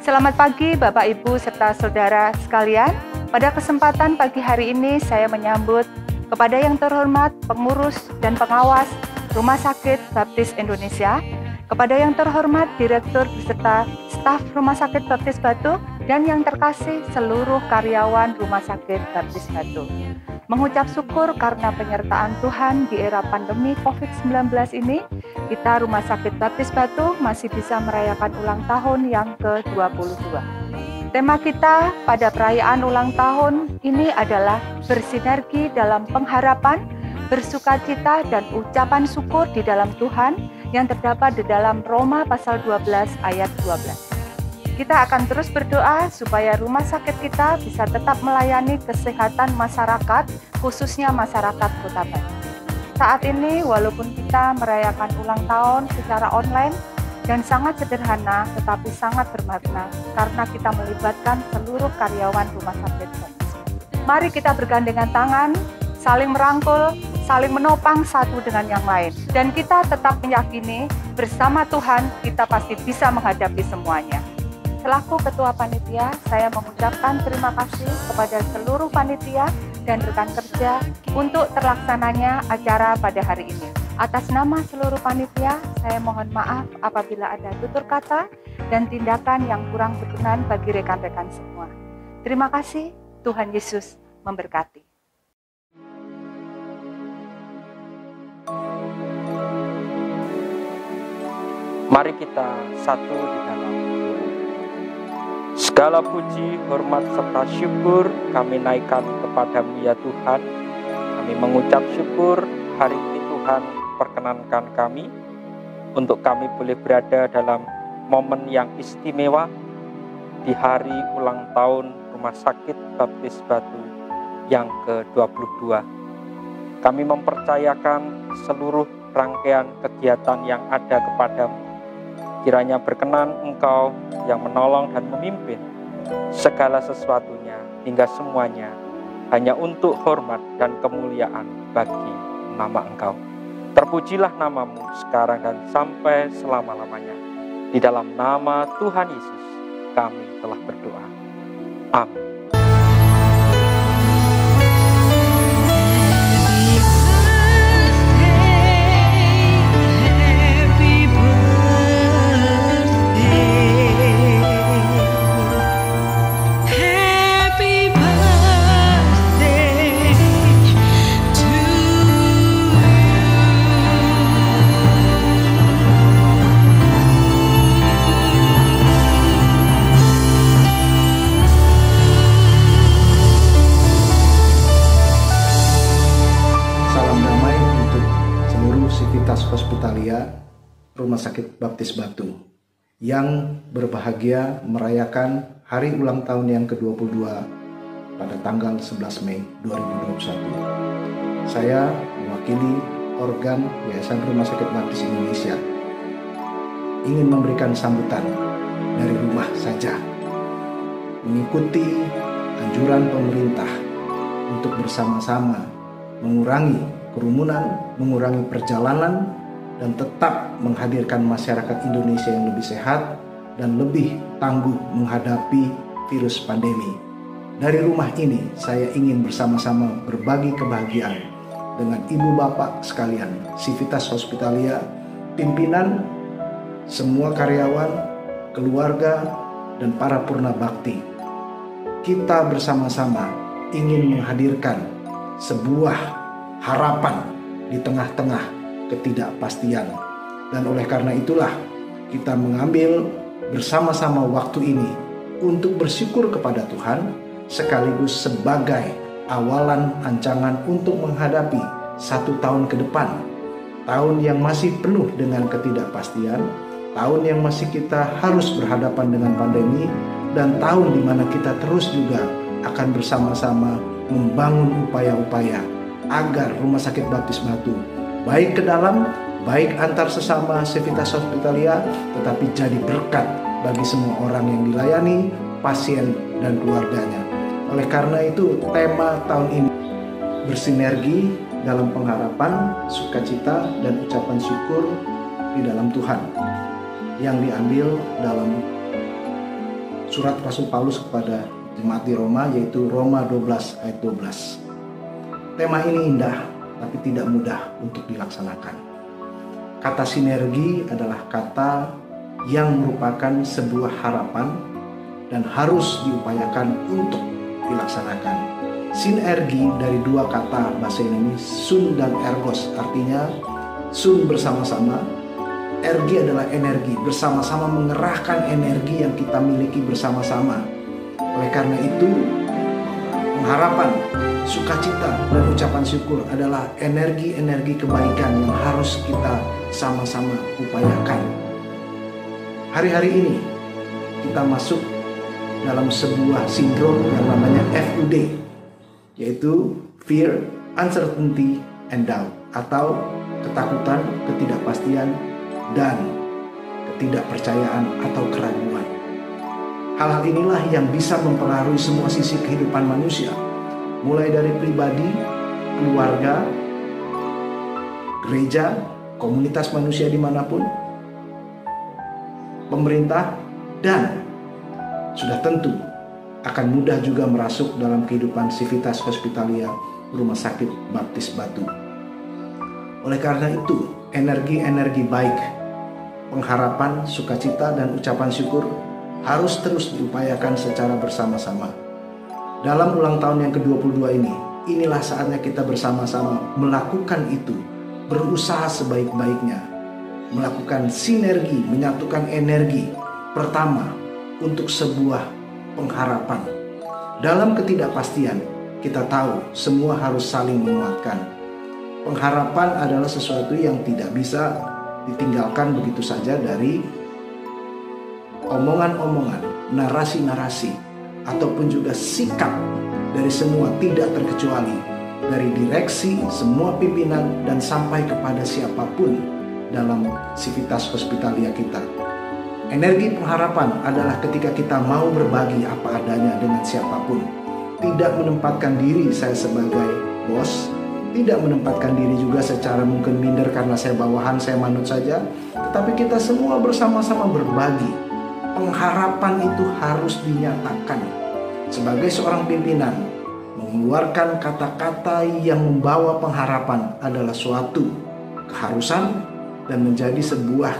Selamat pagi Bapak Ibu serta saudara sekalian. Pada kesempatan pagi hari ini saya menyambut kepada yang terhormat pengurus dan pengawas Rumah Sakit Baptis Indonesia, kepada yang terhormat Direktur beserta staf Rumah Sakit Baptis Batu, dan yang terkasih seluruh karyawan Rumah Sakit Baptis Batu. Mengucap syukur karena penyertaan Tuhan di era pandemi COVID-19 ini, kita Rumah Sakit Baptis Batu masih bisa merayakan ulang tahun yang ke-22. Tema kita pada perayaan ulang tahun ini adalah bersinergi dalam pengharapan, bersukacita dan ucapan syukur di dalam Tuhan yang terdapat di dalam Roma pasal 12 ayat 12. Kita akan terus berdoa supaya rumah sakit kita bisa tetap melayani kesehatan masyarakat, khususnya masyarakat Kota Batu. Saat ini walaupun kita merayakan ulang tahun secara online dan sangat sederhana tetapi sangat bermakna karena kita melibatkan seluruh karyawan rumah sakit Baptis. Mari kita bergandengan tangan, saling merangkul, saling menopang satu dengan yang lain. Dan kita tetap meyakini bersama Tuhan kita pasti bisa menghadapi semuanya. Selaku Ketua Panitia, saya mengucapkan terima kasih kepada seluruh panitia dan rekan kerja untuk terlaksananya acara pada hari ini. Atas nama seluruh panitia, saya mohon maaf apabila ada tutur kata dan tindakan yang kurang berkenan bagi rekan-rekan semua. Terima kasih, Tuhan Yesus memberkati. Mari kita satu di dalam doa. Segala puji, hormat, serta syukur kami naikkan kepadamu ya Tuhan. Kami mengucap syukur hari ini Tuhan perkenankan kami untuk kami boleh berada dalam momen yang istimewa di hari ulang tahun Rumah Sakit Baptis Batu yang ke-22. Kami mempercayakan seluruh rangkaian kegiatan yang ada kepadamu. Kiranya berkenan Engkau yang menolong dan memimpin segala sesuatunya hingga semuanya hanya untuk hormat dan kemuliaan bagi nama Engkau. Terpujilah namamu sekarang dan sampai selama-lamanya. Di dalam nama Tuhan Yesus kami telah berdoa. Amin. Hospitalia Rumah Sakit Baptis Batu yang berbahagia merayakan hari ulang tahun yang ke-22 pada tanggal 11 Mei 2021. Saya mewakili organ Yayasan Rumah Sakit Baptis Indonesia ingin memberikan sambutan dari rumah saja, mengikuti anjuran pemerintah untuk bersama-sama mengurangi kerumunan, mengurangi perjalanan, dan tetap menghadirkan masyarakat Indonesia yang lebih sehat dan lebih tangguh menghadapi virus pandemi. Dari rumah ini, saya ingin bersama-sama berbagi kebahagiaan dengan ibu bapak sekalian, Civitas Hospitalia, pimpinan, semua karyawan, keluarga, dan para purna bakti. Kita bersama-sama ingin menghadirkan sebuah harapan di tengah-tengah ketidakpastian, dan oleh karena itulah kita mengambil bersama-sama waktu ini untuk bersyukur kepada Tuhan sekaligus sebagai awalan ancangan untuk menghadapi 1 tahun ke depan, tahun yang masih penuh dengan ketidakpastian, tahun yang masih kita harus berhadapan dengan pandemi, dan tahun di mana kita terus juga akan bersama-sama membangun upaya-upaya agar Rumah Sakit Baptis Batu baik ke dalam, baik antar sesama Civitas Hospitalia, tetapi jadi berkat bagi semua orang yang dilayani, pasien dan keluarganya. Oleh karena itu, tema tahun ini bersinergi dalam pengharapan, sukacita dan ucapan syukur di dalam Tuhan, yang diambil dalam surat Rasul Paulus kepada jemaat di Roma, yaitu Roma 12 ayat 12. Tema ini indah tapi tidak mudah untuk dilaksanakan. Kata sinergi adalah kata yang merupakan sebuah harapan dan harus diupayakan untuk dilaksanakan. Sinergi dari dua kata bahasa Indonesia, sun dan ergos, artinya sun bersama-sama, ergi adalah energi, bersama-sama mengerahkan energi yang kita miliki bersama-sama. Oleh karena itu, pengharapan, sukacita, dan ucapan syukur adalah energi-energi kebaikan yang harus kita sama-sama upayakan. Hari-hari ini kita masuk dalam sebuah sindrom yang namanya FUD, yaitu Fear, Uncertainty, and Doubt, atau ketakutan, ketidakpastian, dan ketidakpercayaan atau keraguan. Hal-hal inilah yang bisa mempengaruhi semua sisi kehidupan manusia, mulai dari pribadi, keluarga, gereja, komunitas manusia dimanapun, pemerintah, dan sudah tentu akan mudah juga merasuk dalam kehidupan Civitas Hospitalia Rumah Sakit Baptis Batu. Oleh karena itu, energi-energi baik, pengharapan, sukacita, dan ucapan syukur harus terus diupayakan secara bersama-sama. Dalam ulang tahun yang ke-22 ini, inilah saatnya kita bersama-sama melakukan itu, berusaha sebaik-baiknya, melakukan sinergi, menyatukan energi. Pertama, untuk sebuah pengharapan. Dalam ketidakpastian, kita tahu semua harus saling menguatkan. Pengharapan adalah sesuatu yang tidak bisa ditinggalkan begitu saja dari omongan-omongan, narasi-narasi, ataupun juga sikap dari semua, tidak terkecuali dari direksi, semua pimpinan, dan sampai kepada siapapun dalam Civitas Hospitalia kita. Energi pengharapan adalah ketika kita mau berbagi apa adanya dengan siapapun, tidak menempatkan diri saya sebagai bos, tidak menempatkan diri juga secara mungkin minder karena saya bawahan, saya manut saja, tetapi kita semua bersama-sama berbagi. Pengharapan itu harus dinyatakan. Sebagai seorang pimpinan, mengeluarkan kata-kata yang membawa pengharapan adalah suatu keharusan dan menjadi sebuah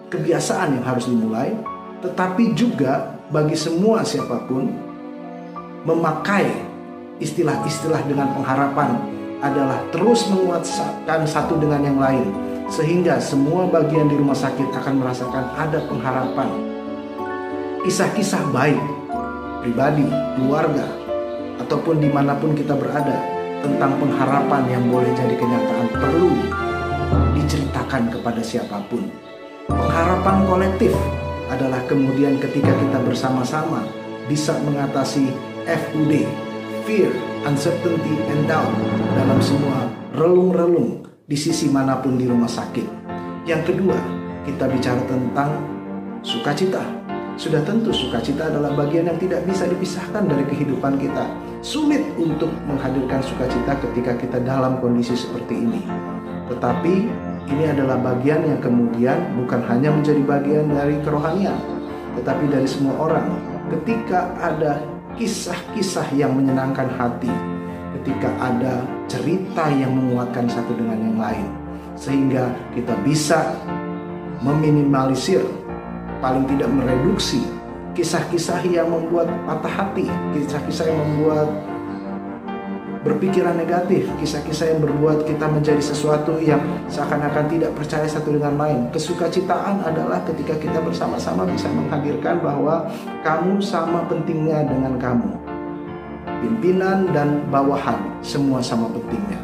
kebiasaan yang harus dimulai, tetapi juga bagi semua siapapun memakai istilah-istilah dengan pengharapan adalah terus menguatkan satu dengan yang lain, sehingga semua bagian di rumah sakit akan merasakan ada pengharapan. Kisah-kisah baik, pribadi, keluarga, ataupun dimanapun kita berada, tentang pengharapan yang boleh jadi kenyataan perlu diceritakan kepada siapapun. Pengharapan kolektif adalah kemudian ketika kita bersama-sama bisa mengatasi FUD, Fear, Uncertainty, and Doubt dalam semua relung-relung di sisi manapun di rumah sakit. Yang kedua, kita bicara tentang sukacita. Sudah tentu sukacita adalah bagian yang tidak bisa dipisahkan dari kehidupan kita. Sulit untuk menghadirkan sukacita ketika kita dalam kondisi seperti ini. Tetapi ini adalah bagian yang kemudian bukan hanya menjadi bagian dari kerohanian, tetapi dari semua orang. Ketika ada kisah-kisah yang menyenangkan hati, ketika ada cerita yang menguatkan satu dengan yang lain, sehingga kita bisa meminimalisir, paling tidak mereduksi kisah-kisah yang membuat patah hati, kisah-kisah yang membuat berpikiran negatif, kisah-kisah yang berbuat kita menjadi sesuatu yang seakan-akan tidak percaya satu dengan lain. Kesukacitaan adalah ketika kita bersama-sama bisa menghadirkan bahwa kamu sama pentingnya dengan kamu. Pimpinan dan bawahan semua sama pentingnya.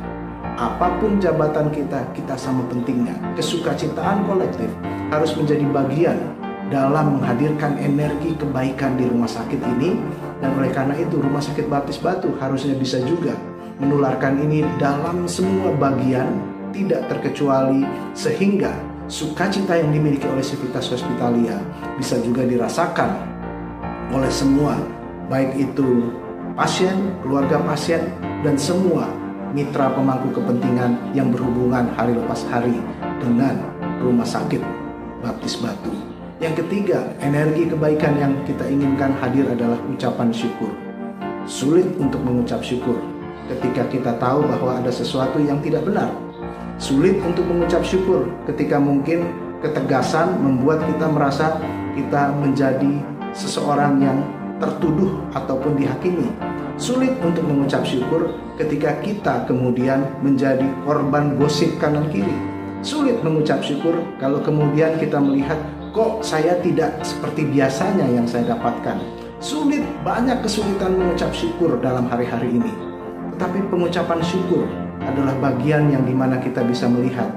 Apapun jabatan kita, kita sama pentingnya. Kesukacitaan kolektif harus menjadi bagian dalam menghadirkan energi kebaikan di rumah sakit ini. Dan oleh karena itu Rumah Sakit Baptis Batu harusnya bisa juga menularkan ini dalam semua bagian, tidak terkecuali, sehingga sukacita yang dimiliki oleh Civitas Hospitalia bisa juga dirasakan oleh semua, baik itu pasien, keluarga pasien, dan semua mitra pemangku kepentingan yang berhubungan hari lepas hari dengan Rumah Sakit Baptis Batu. Yang ketiga, energi kebaikan yang kita inginkan hadir adalah ucapan syukur. Sulit untuk mengucap syukur ketika kita tahu bahwa ada sesuatu yang tidak benar. Sulit untuk mengucap syukur ketika mungkin ketegasan membuat kita merasa kita menjadi seseorang yang tertuduh ataupun dihakimi. Sulit untuk mengucap syukur ketika kita kemudian menjadi korban gosip kanan kiri. Sulit mengucap syukur kalau kemudian kita melihat, kok saya tidak seperti biasanya yang saya dapatkan. Sulit, banyak kesulitan mengucap syukur dalam hari-hari ini. Tetapi pengucapan syukur adalah bagian yang dimana kita bisa melihat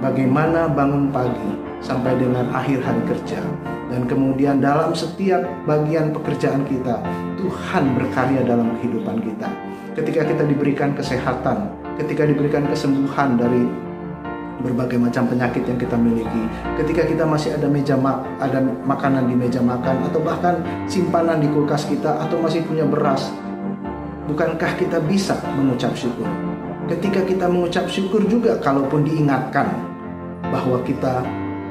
bagaimana bangun pagi sampai dengan akhir hari kerja. Dan kemudian dalam setiap bagian pekerjaan kita, Tuhan berkarya dalam kehidupan kita. Ketika kita diberikan kesehatan, ketika diberikan kesembuhan dari berbagai macam penyakit yang kita miliki, ketika kita masih ada ada makanan di meja makan, atau bahkan simpanan di kulkas kita, atau masih punya beras, bukankah kita bisa mengucap syukur? Ketika kita mengucap syukur juga, kalaupun diingatkan bahwa kita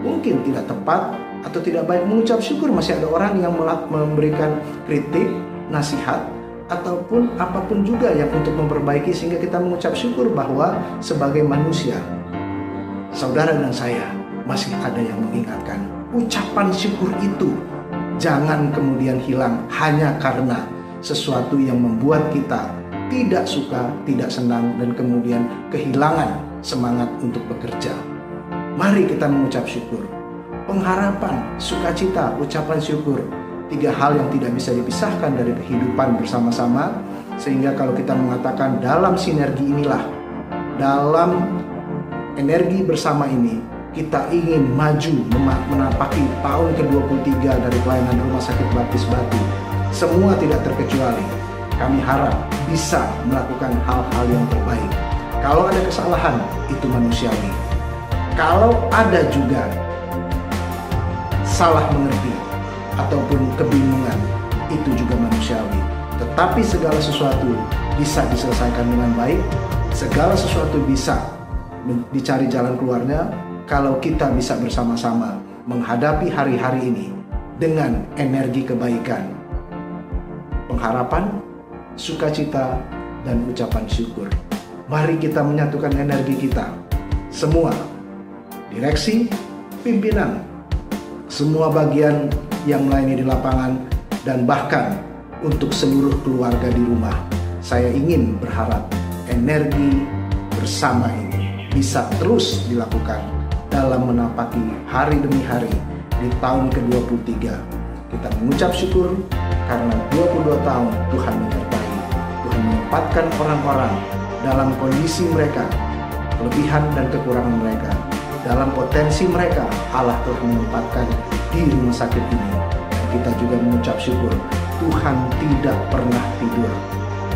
mungkin tidak tepat atau tidak baik mengucap syukur, masih ada orang yang memberikan kritik, nasihat, ataupun apapun juga yang untuk memperbaiki, sehingga kita mengucap syukur bahwa sebagai manusia, saudara dan saya masih ada yang mengingatkan. Ucapan syukur itu jangan kemudian hilang hanya karena sesuatu yang membuat kita tidak suka, tidak senang, dan kemudian kehilangan semangat untuk bekerja. Mari kita mengucap syukur. Pengharapan, sukacita, ucapan syukur, tiga hal yang tidak bisa dipisahkan dari kehidupan bersama-sama. Sehingga kalau kita mengatakan dalam sinergi inilah, dalam energi bersama ini, kita ingin maju menapaki tahun ke-23 dari pelayanan Rumah Sakit Baptis Batu. Semua tidak terkecuali, kami harap bisa melakukan hal-hal yang terbaik. Kalau ada kesalahan, itu manusiawi. Kalau ada juga salah mengerti ataupun kebingungan, itu juga manusiawi. Tetapi segala sesuatu bisa diselesaikan dengan baik. Segala sesuatu bisa dicari jalan keluarnya kalau kita bisa bersama-sama menghadapi hari-hari ini dengan energi kebaikan, pengharapan, sukacita, dan ucapan syukur. Mari kita menyatukan energi kita, semua direksi, pimpinan, semua bagian yang melayani di lapangan, dan bahkan untuk seluruh keluarga di rumah. Saya ingin berharap energi bersama ini bisa terus dilakukan dalam menapaki hari demi hari di tahun ke-23. Kita mengucap syukur karena 22 tahun Tuhan menyertai. Tuhan menempatkan orang-orang dalam kondisi mereka, kelebihan dan kekurangan mereka. Dalam potensi mereka, Allah telah menempatkan di rumah sakit ini. Dan kita juga mengucap syukur, Tuhan tidak pernah tidur.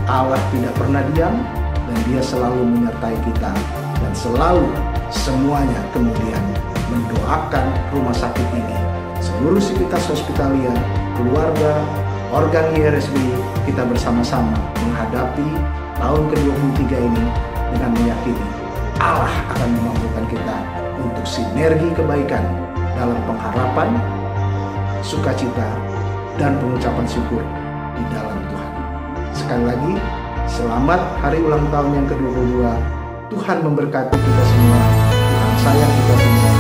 Allah tidak pernah diam, dan Dia selalu menyertai kita. Dan selalu semuanya kemudian mendoakan rumah sakit ini. Seluruh Civitas Hospitalia, keluarga, organ IRSB, kita bersama-sama menghadapi tahun ke-23 ini dengan meyakini Allah akan memampukan kita untuk sinergi kebaikan dalam pengharapan, sukacita, dan pengucapan syukur di dalam Tuhan. Sekali lagi, selamat hari ulang tahun yang ke-22. Tuhan memberkati kita semua. Tuhan sayang kita semua.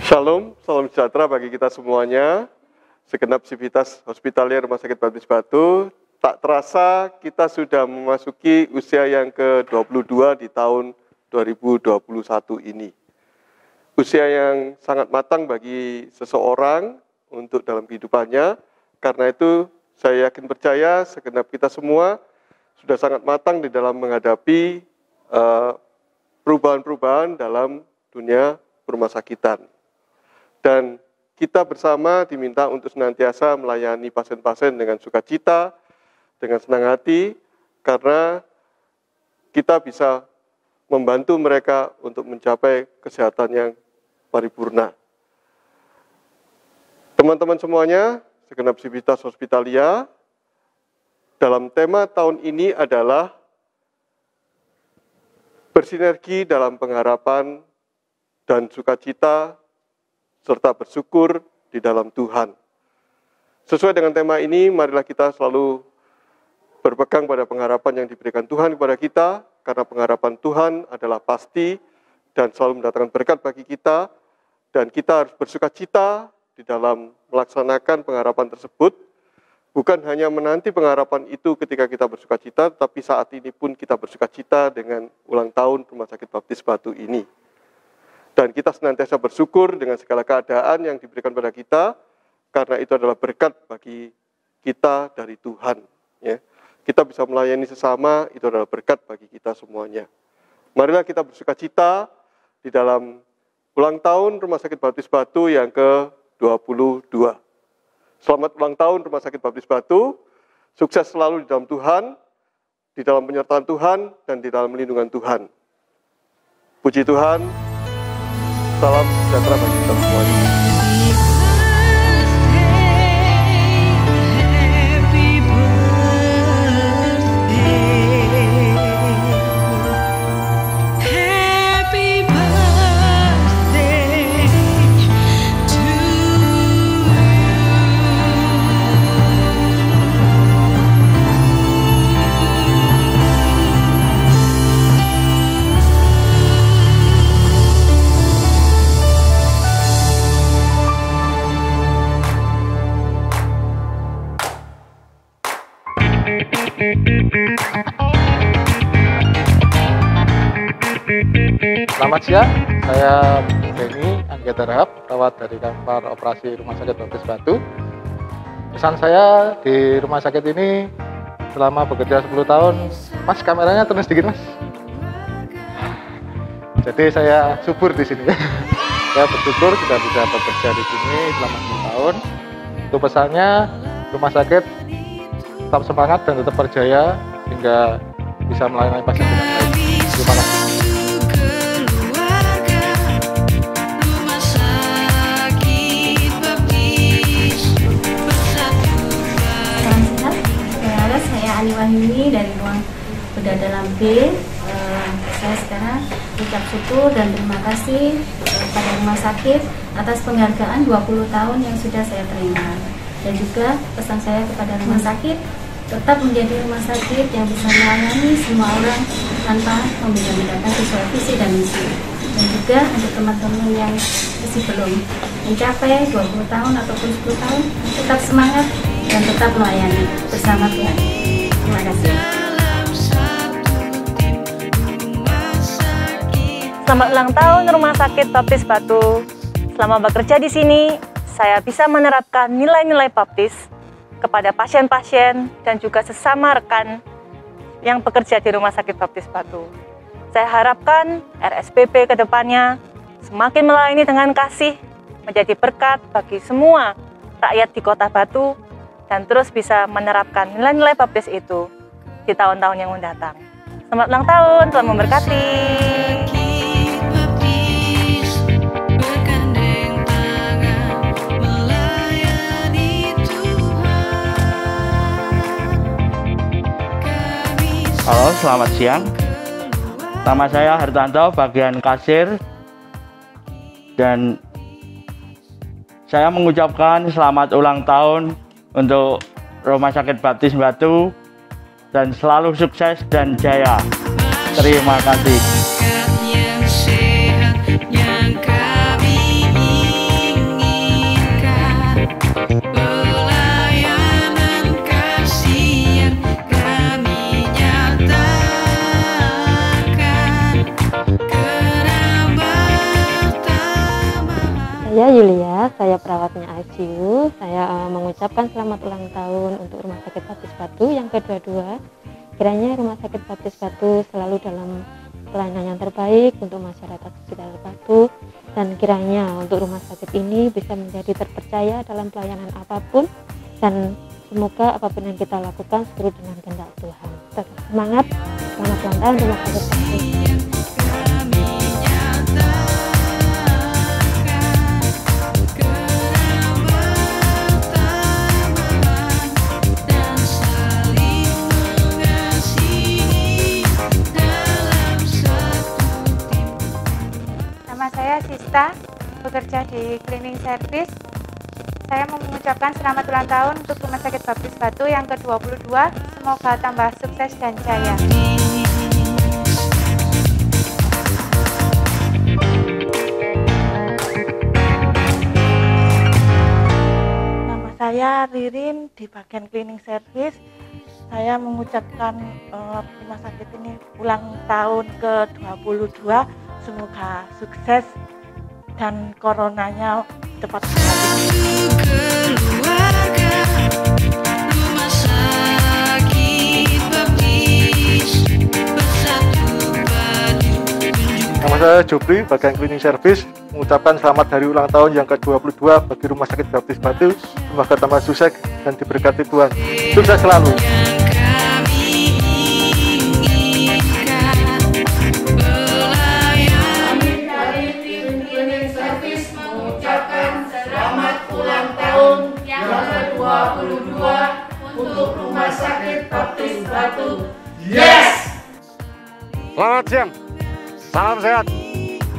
Shalom, salam sejahtera bagi kita semuanya. Segenap sivitas hospitaler Rumah Sakit Baptis Batu, tak terasa kita sudah memasuki usia yang ke-22 di tahun 2021 ini. Usia yang sangat matang bagi seseorang untuk dalam kehidupannya. Karena itu saya yakin percaya segenap kita semua sudah sangat matang di dalam menghadapi perubahan-perubahan dalam dunia rumah sakitan. Dan kita bersama diminta untuk senantiasa melayani pasien-pasien dengan sukacita, dengan senang hati, karena kita bisa membantu mereka untuk mencapai kesehatan yang paripurna. Teman-teman semuanya, segenap sivitas hospitalia, dalam tema tahun ini adalah bersinergi dalam pengharapan dan sukacita serta bersyukur di dalam Tuhan. Sesuai dengan tema ini, marilah kita selalu berpegang pada pengharapan yang diberikan Tuhan kepada kita, karena pengharapan Tuhan adalah pasti dan selalu mendatangkan berkat bagi kita, dan kita harus bersukacita di dalam melaksanakan pengharapan tersebut, bukan hanya menanti pengharapan itu ketika kita bersukacita, tapi saat ini pun kita bersukacita dengan ulang tahun Rumah Sakit Baptis Batu ini. Dan kita senantiasa bersyukur dengan segala keadaan yang diberikan pada kita, karena itu adalah berkat bagi kita dari Tuhan. Ya. Kita bisa melayani sesama, itu adalah berkat bagi kita semuanya. Marilah kita bersukacita di dalam ulang tahun Rumah Sakit Baptis Batu yang ke-22. Selamat ulang tahun Rumah Sakit Baptis Batu, sukses selalu di dalam Tuhan, di dalam penyertaan Tuhan, dan di dalam lindungan Tuhan. Puji Tuhan. Salam sejahtera bagi kita semuanya. Selamat siang, saya Benny Anggeta Rahab, perawat dari kamar operasi Rumah Sakit Baptis Batu. Pesan saya di rumah sakit ini selama bekerja 10 tahun, Mas kameranya turun sedikit Mas. Jadi saya subur di sini. Saya bersyukur sudah bisa bekerja di sini selama 10 tahun. Itu pesannya, rumah sakit tetap semangat dan tetap berjaya sehingga bisa melayani pasien dengan baik. Terima kasih. Ani Wahyuni dari ruang bedah dalam B. Saya sekarang ucap syukur dan terima kasih kepada rumah sakit atas penghargaan 20 tahun yang sudah saya terima. Dan juga pesan saya kepada rumah sakit, tetap menjadi rumah sakit yang bisa melayani semua orang tanpa membeda-bedakan sesuai visi dan misi. Dan juga untuk teman-teman yang masih belum mencapai 20 tahun ataupun 10 tahun, tetap semangat dan tetap melayani bersama Tuhan. Terima kasih. Selamat ulang tahun Rumah Sakit Baptis Batu. Selama bekerja di sini, saya bisa menerapkan nilai-nilai baptis kepada pasien-pasien dan juga sesama rekan yang bekerja di Rumah Sakit Baptis Batu. Saya harapkan RSBB ke depannya semakin melayani dengan kasih, menjadi berkat bagi semua rakyat di Kota Batu, dan terus bisa menerapkan nilai-nilai baptis itu di tahun-tahun yang mendatang. Selamat ulang tahun, Tuhan memberkati. Halo, selamat siang. Nama saya Hartanto, bagian kasir, dan saya mengucapkan selamat ulang tahun untuk Rumah Sakit Baptis Batu dan selalu sukses dan jaya. Terima kasih. Saya Yulia, saya perawatnya ICU. Saya mengucapkan selamat ulang tahun untuk Rumah Sakit Baptis Batu yang ke-22. Kiranya Rumah Sakit Baptis Batu selalu dalam pelayanan yang terbaik untuk masyarakat sekitar Batu, dan kiranya untuk rumah sakit ini bisa menjadi terpercaya dalam pelayanan apapun, dan semoga apapun yang kita lakukan seturut dengan kehendak Tuhan. Tetap semangat, selamat ulang tahun Rumah Sakit Batu. Nama saya Sista, bekerja di cleaning service. Saya mau mengucapkan selamat ulang tahun untuk Rumah Sakit Baptis Batu yang ke-22. Semoga tambah sukses dan jaya. Nama saya Ririn, di bagian cleaning service. Saya mengucapkan rumah sakit ini ulang tahun ke-22. Semoga sukses dan coronanya cepat Nama saya Jopri, bagian cleaning service, mengucapkan selamat hari ulang tahun yang ke-22 bagi Rumah Sakit Baptis Batu. Semoga tambah sukses dan diberkati Tuhan. Sukses selalu. Untuk Rumah Sakit Baptis Batu. Yes! Selamat siang, salam sehat.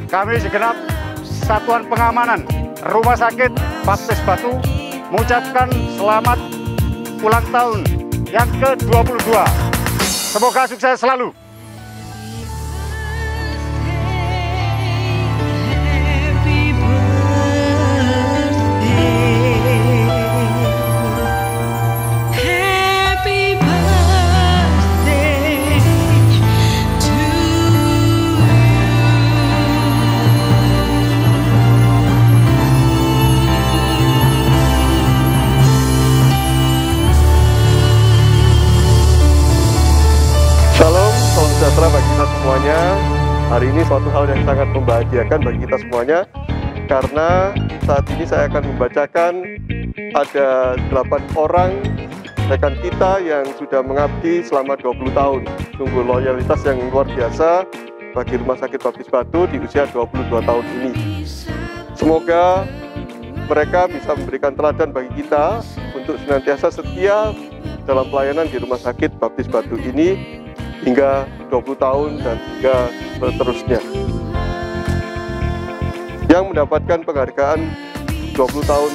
Kami segenap Satuan Pengamanan Rumah Sakit Baptis Batu mengucapkan selamat ulang tahun yang ke-22. Semoga sukses selalu. Sejahtera bagi kita semuanya. Hari ini suatu hal yang sangat membahagiakan bagi kita semuanya, karena saat ini saya akan membacakan ada 8 orang rekan kita yang sudah mengabdi selama 20 tahun. Sungguh loyalitas yang luar biasa bagi Rumah Sakit Baptis Batu di usia 22 tahun ini. Semoga mereka bisa memberikan teladan bagi kita untuk senantiasa setia dalam pelayanan di Rumah Sakit Baptis Batu ini hingga 20 tahun dan hingga seterusnya. Yang mendapatkan penghargaan 20 tahun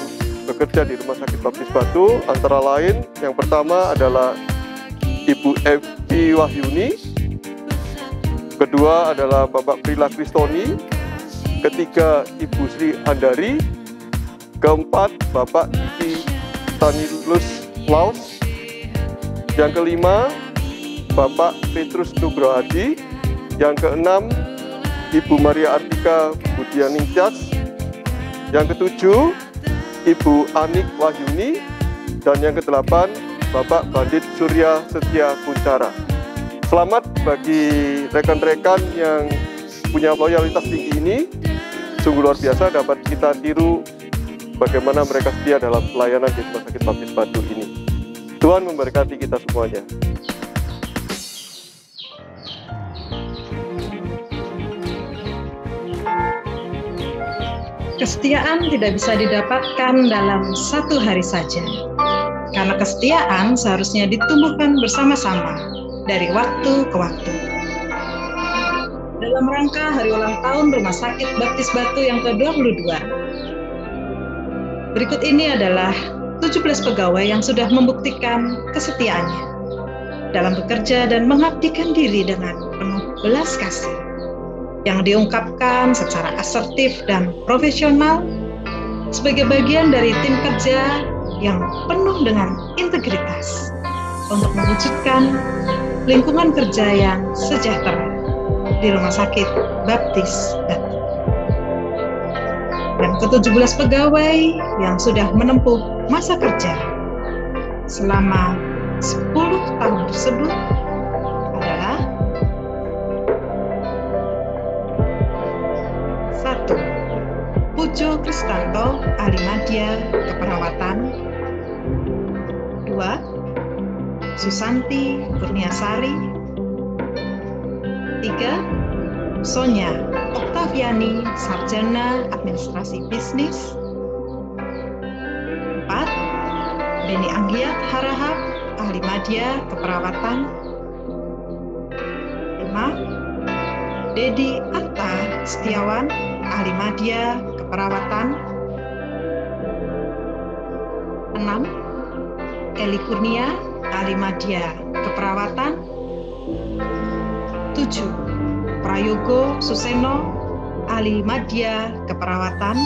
bekerja di Rumah Sakit Baptis Batu antara lain, yang pertama adalah Ibu Evi Wahyuni, kedua adalah Bapak Prila Kristoni, ketiga Ibu Sri Andari, keempat Bapak Ivi Stanilus Laus, yang kelima Bapak Petrus Nugrohadi, yang keenam Ibu Maria Artika Budianingtyas, yang ketujuh Ibu Anik Wahyuni, dan yang kedelapan Bapak Bandit Surya Setia Kuncara. Selamat bagi rekan-rekan yang punya loyalitas tinggi ini. Sungguh luar biasa dapat kita tiru bagaimana mereka setia dalam pelayanan di Rumah Sakit Baptis Batu ini. Tuhan memberkati kita semuanya. Kesetiaan tidak bisa didapatkan dalam satu hari saja, karena kesetiaan seharusnya ditumbuhkan bersama-sama dari waktu ke waktu. Dalam rangka hari ulang tahun Rumah Sakit Baptis Batu yang ke-22, berikut ini adalah 17 pegawai yang sudah membuktikan kesetiaannya dalam bekerja dan mengabdikan diri dengan penuh belas kasih, yang diungkapkan secara asertif dan profesional sebagai bagian dari tim kerja yang penuh dengan integritas untuk mewujudkan lingkungan kerja yang sejahtera di Rumah Sakit Baptis Batu. dan ke-17 pegawai yang sudah menempuh masa kerja selama 10 tahun tersebut adalah 1. Pujo Kristanto, ahli media keperawatan. 2. Susanti Kurniasari. 3. Sonya Oktaviani, sarjana administrasi bisnis. 4. Beni Anggiat Harahap, ahli media keperawatan. 5. Dedi Atta Setiawan, ahli media keperawatan. 6. Eli Kurnia, ahli media keperawatan. 7. Prayogo Suseno, ahli media keperawatan.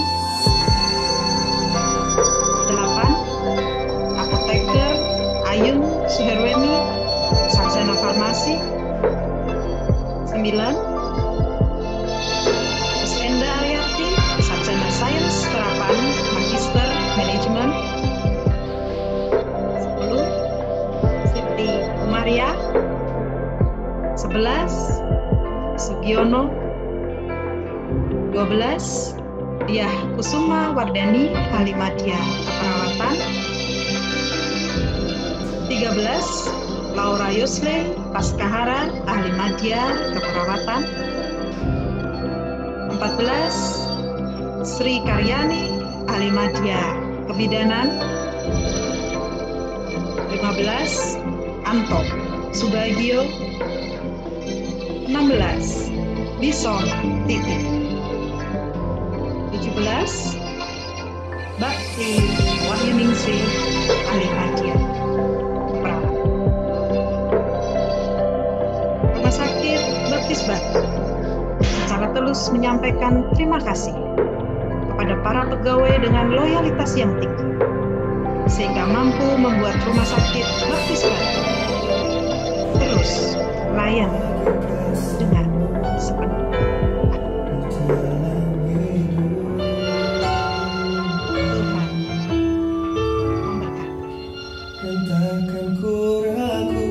8. Apoteker Ayun Suherweni, sarjana farmasi. 9. Enda Ariarti, sarjana sains terapan, magister manajemen. 10. Siti Umaria. 11. Sugiono. 12. Diah Kusuma Wardani, ahli media keperawatan. 13. Laura Yusle Paskahara, ahli media keperawatan. 14. Sri Karyani, ahli media kebidanan. 15. Anto Subagio. 16. Bison Titi. 17. Bakti Wahyuningsih, ahli media keperawatan. Rumah Sakit Baptis Batu secara tulus menyampaikan terima kasih kepada para pegawai dengan loyalitas yang tinggi, sehingga mampu membuat Rumah Sakit Baptis Batu terus melayani dengan sepenuh Takkan ku ragu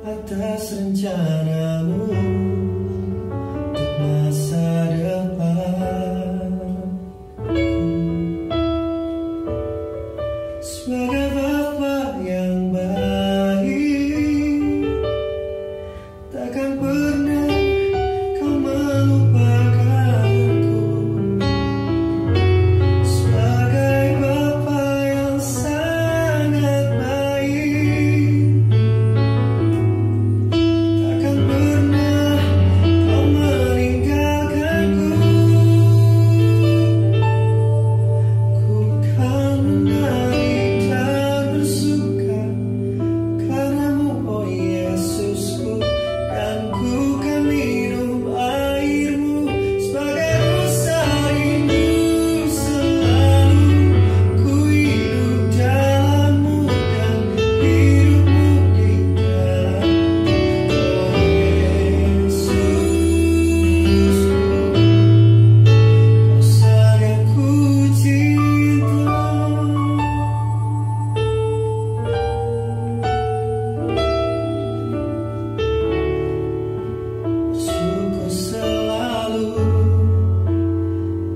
atas rencanamu untuk masa depan. Sebagai bapa yang baik, takkan pernah kau melupakanku. Sebagai bapa yang sangat baik, takkan pernah kau meninggalkanku. Ku kan menari dan bersuka karenamu, oh Yesusku, dan ku kan minum airmu sebagai rasa rindu selalu. Ku hidup dalammu dan hidupmu di dalamku, oh Yesusku, kau sangat ku cinta. Bersyukur selalu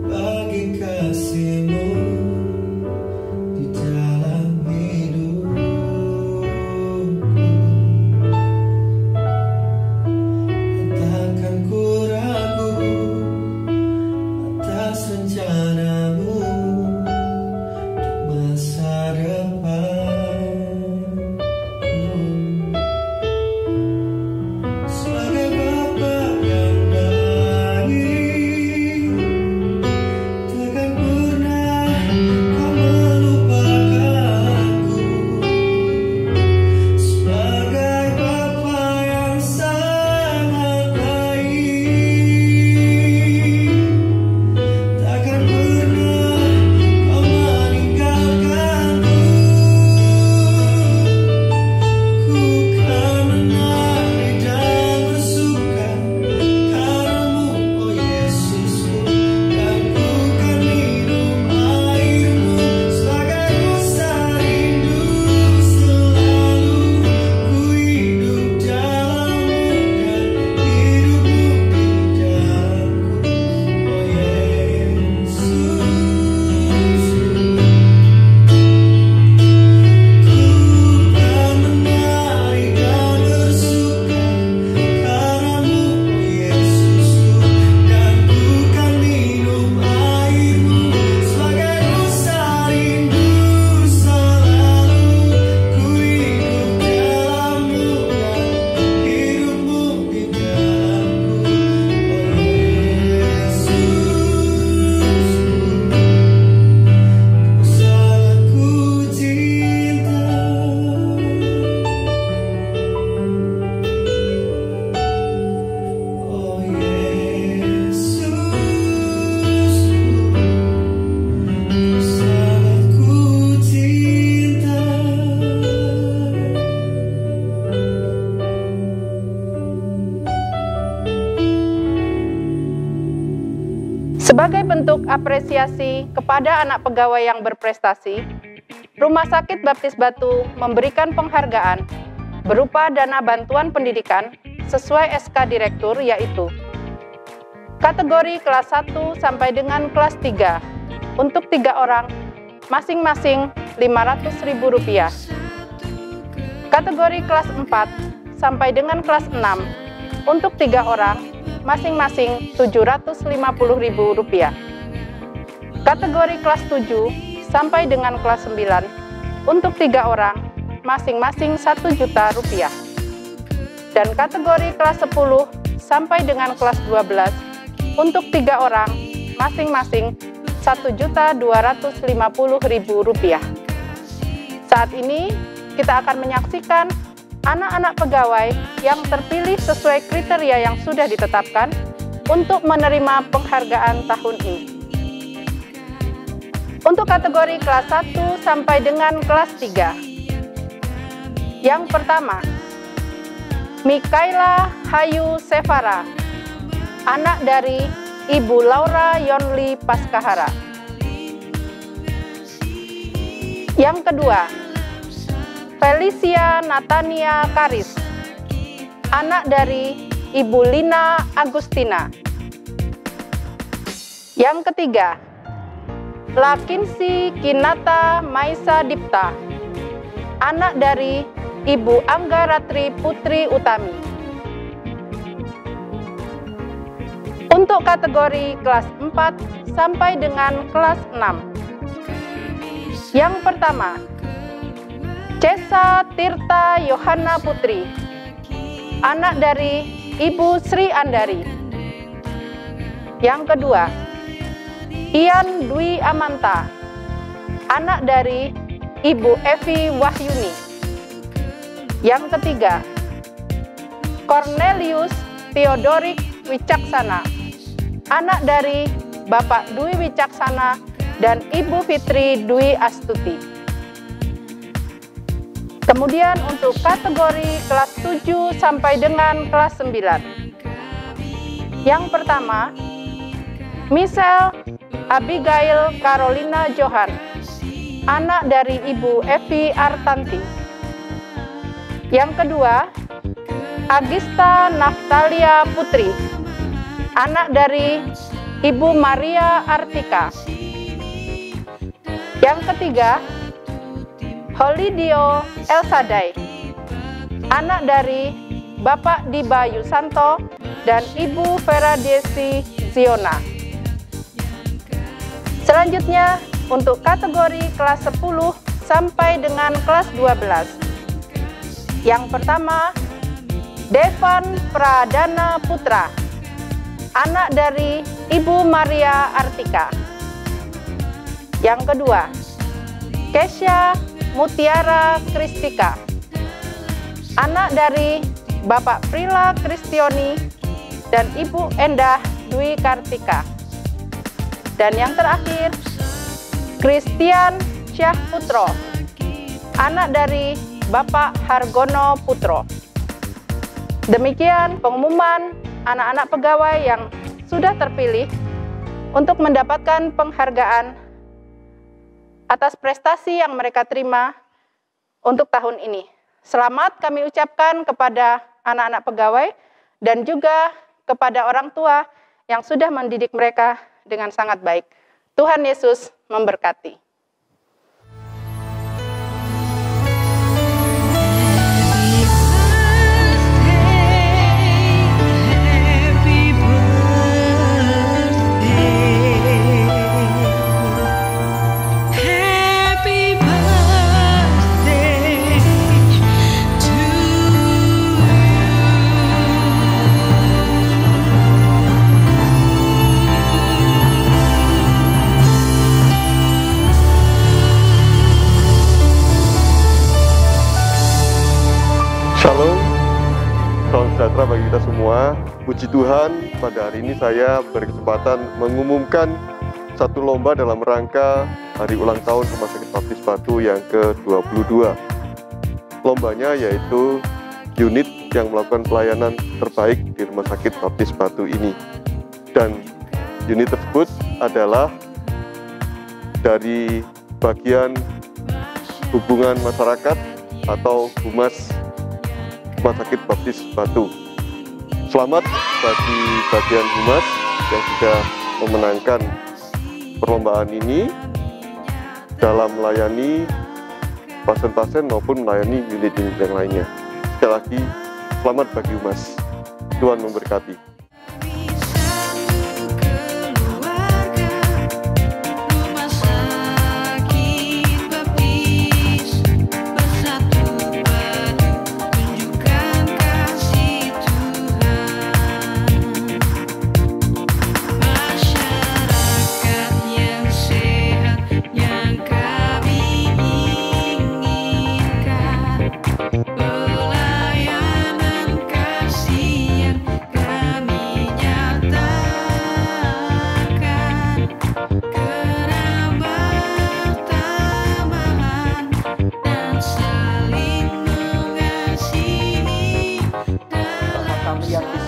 bagi kasih-Mu di dalam hidupku. Takkan ku ragu atas rencana-Mu untuk masa depan. Sebagai bapa yang baik, takkan pernah kau melupakanku. Sebagai bapa yang sangat baik, takkan pernah apresiasi kepada anak pegawai yang berprestasi, Rumah Sakit Baptis Batu memberikan penghargaan berupa dana bantuan pendidikan sesuai SK Direktur, yaitu kategori kelas 1 sampai dengan kelas 3 untuk 3 orang masing-masing Rp500.000. Kategori kelas 4 sampai dengan kelas 6 untuk 3 orang masing-masing Rp750.000. Kategori kelas 7 sampai dengan kelas 9 untuk 3 orang masing-masing Rp1.000.000. Dan kategori kelas 10 sampai dengan kelas 12 untuk 3 orang masing-masing Rp1.250.000. Saat ini kita akan menyaksikan anak-anak pegawai yang terpilih sesuai kriteria yang sudah ditetapkan untuk menerima penghargaan tahun ini. Untuk kategori kelas 1 sampai dengan kelas 3. Yang pertama, Mikaela Hayu Sevara, anak dari Ibu Laura Yonli Paskahara. Yang kedua, Felicia Natania Karis, anak dari Ibu Lina Agustina. Yang ketiga, Lakinsi Kinata Maisa Dipta, anak dari Ibu Angga Ratri Putri Utami. Untuk kategori kelas 4 sampai dengan kelas 6. Yang pertama, Cesa Tirta Yohana Putri, anak dari Ibu Sri Andari. Yang kedua, Ian Dwi Amanta, anak dari Ibu Evi Wahyuni. Yang ketiga, Cornelius Theodorik Wicaksana, anak dari Bapak Dwi Wicaksana dan Ibu Fitri Dwi Astuti. Kemudian untuk kategori kelas 7 sampai dengan kelas 9. Yang pertama, Michelle Abigail Carolina Johan, anak dari Ibu Evi Artanti. Yang kedua, Agista Naftalia Putri, anak dari Ibu Maria Artika. Yang ketiga, Holidio Elsadai, anak dari Bapak Diba Yusanto dan Ibu Vera Desi Ziona. Selanjutnya, untuk kategori kelas 10 sampai dengan kelas 12. Yang pertama, Devan Pradana Putra, anak dari Ibu Maria Artika. Yang kedua, Kesha Mutiara Kristika, anak dari Bapak Prila Kristioni dan Ibu Endah Dwi Kartika. Dan yang terakhir, Christian Syah Putro, anak dari Bapak Hargono Putro. Demikian pengumuman anak-anak pegawai yang sudah terpilih untuk mendapatkan penghargaan atas prestasi yang mereka terima untuk tahun ini. Selamat kami ucapkan kepada anak-anak pegawai dan juga kepada orang tua yang sudah mendidik mereka dengan sangat baik. Tuhan Yesus memberkati. Shalom, salam sejahtera bagi kita semua. Puji Tuhan, pada hari ini saya berkesempatan mengumumkan satu lomba dalam rangka hari ulang tahun Rumah Sakit Baptis Batu yang ke-22. Lombanya yaitu unit yang melakukan pelayanan terbaik di Rumah Sakit Baptis Batu ini. Dan unit tersebut adalah dari bagian hubungan masyarakat atau Humas Rumah Sakit Baptis Batu. Selamat bagi bagian Humas yang sudah memenangkan perlombaan ini dalam melayani pasien-pasien maupun melayani unit-unit yang lainnya. Sekali lagi, selamat bagi Humas. Tuhan memberkati.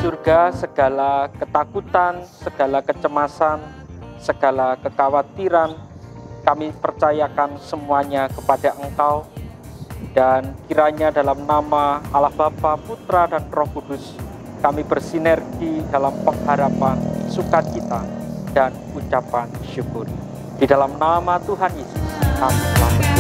Surga, segala ketakutan, segala kecemasan, segala kekhawatiran, kami percayakan semuanya kepada Engkau, dan kiranya dalam nama Allah Bapa, Putra, dan Roh Kudus, kami bersinergi dalam pengharapan, sukacita, dan ucapan syukur. Di dalam nama Tuhan Yesus, kami telah berdoa.